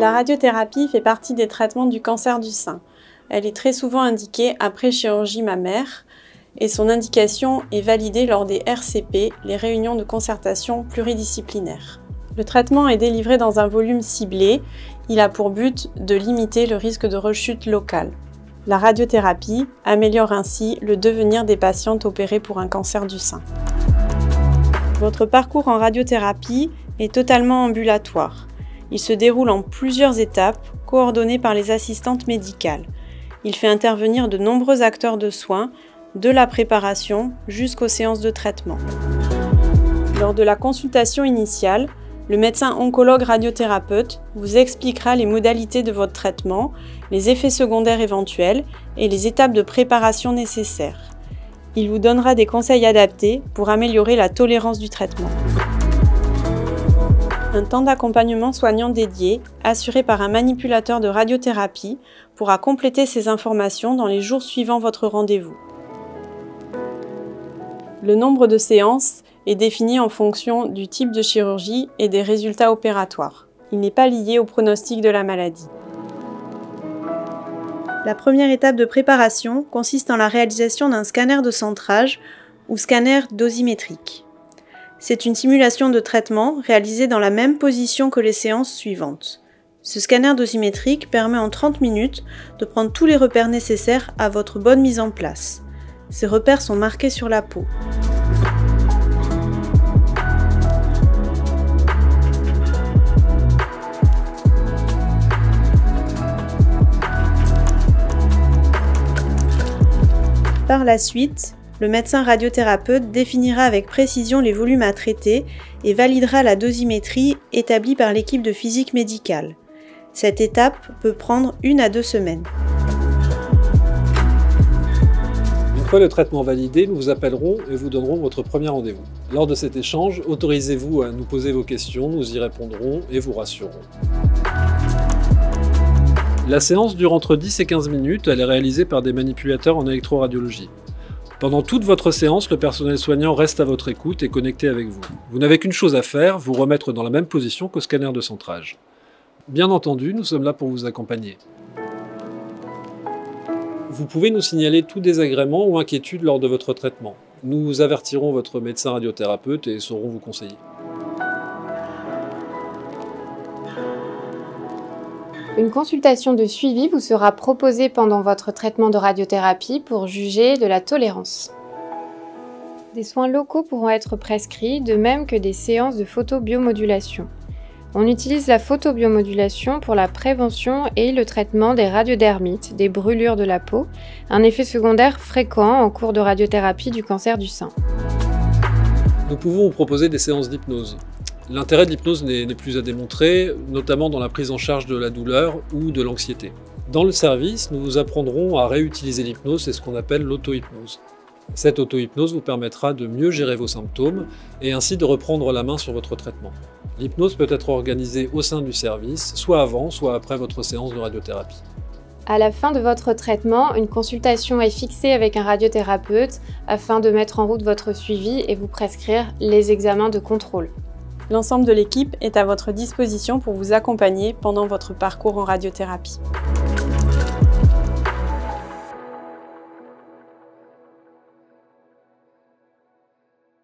La radiothérapie fait partie des traitements du cancer du sein. Elle est très souvent indiquée après chirurgie mammaire et son indication est validée lors des RCP, les réunions de concertation pluridisciplinaires. Le traitement est délivré dans un volume ciblé. Il a pour but de limiter le risque de rechute locale. La radiothérapie améliore ainsi le devenir des patientes opérées pour un cancer du sein. Votre parcours en radiothérapie est totalement ambulatoire. Il se déroule en plusieurs étapes, coordonnées par les assistantes médicales. Il fait intervenir de nombreux acteurs de soins, de la préparation jusqu'aux séances de traitement. Lors de la consultation initiale, le médecin oncologue radiothérapeute vous expliquera les modalités de votre traitement, les effets secondaires éventuels et les étapes de préparation nécessaires. Il vous donnera des conseils adaptés pour améliorer la tolérance du traitement. Un temps d'accompagnement soignant dédié, assuré par un manipulateur de radiothérapie, pourra compléter ces informations dans les jours suivant votre rendez-vous. Le nombre de séances est défini en fonction du type de chirurgie et des résultats opératoires. Il n'est pas lié au pronostic de la maladie. La première étape de préparation consiste en la réalisation d'un scanner de centrage ou scanner dosimétrique. C'est une simulation de traitement réalisée dans la même position que les séances suivantes. Ce scanner dosimétrique permet en 30 minutes de prendre tous les repères nécessaires à votre bonne mise en place. Ces repères sont marqués sur la peau. Par la suite, le médecin radiothérapeute définira avec précision les volumes à traiter et validera la dosimétrie établie par l'équipe de physique médicale. Cette étape peut prendre 1 à 2 semaines. Une fois le traitement validé, nous vous appellerons et vous donnerons votre premier rendez-vous. Lors de cet échange, autorisez-vous à nous poser vos questions, nous y répondrons et vous rassurerons. La séance dure entre 10 et 15 minutes, elle est réalisée par des manipulateurs en électroradiologie. Pendant toute votre séance, le personnel soignant reste à votre écoute et connecté avec vous. Vous n'avez qu'une chose à faire, vous remettre dans la même position qu'au scanner de centrage. Bien entendu, nous sommes là pour vous accompagner. Vous pouvez nous signaler tout désagrément ou inquiétude lors de votre traitement. Nous avertirons votre médecin radiothérapeute et saurons vous conseiller. Une consultation de suivi vous sera proposée pendant votre traitement de radiothérapie pour juger de la tolérance. Des soins locaux pourront être prescrits, de même que des séances de photobiomodulation. On utilise la photobiomodulation pour la prévention et le traitement des radiodermites, des brûlures de la peau, un effet secondaire fréquent en cours de radiothérapie du cancer du sein. Nous pouvons vous proposer des séances d'hypnose. L'intérêt de l'hypnose n'est plus à démontrer, notamment dans la prise en charge de la douleur ou de l'anxiété. Dans le service, nous vous apprendrons à réutiliser l'hypnose, c'est ce qu'on appelle l'auto-hypnose. Cette auto-hypnose vous permettra de mieux gérer vos symptômes et ainsi de reprendre la main sur votre traitement. L'hypnose peut être organisée au sein du service, soit avant, soit après votre séance de radiothérapie. À la fin de votre traitement, une consultation est fixée avec un radiothérapeute afin de mettre en route votre suivi et vous prescrire les examens de contrôle. L'ensemble de l'équipe est à votre disposition pour vous accompagner pendant votre parcours en radiothérapie.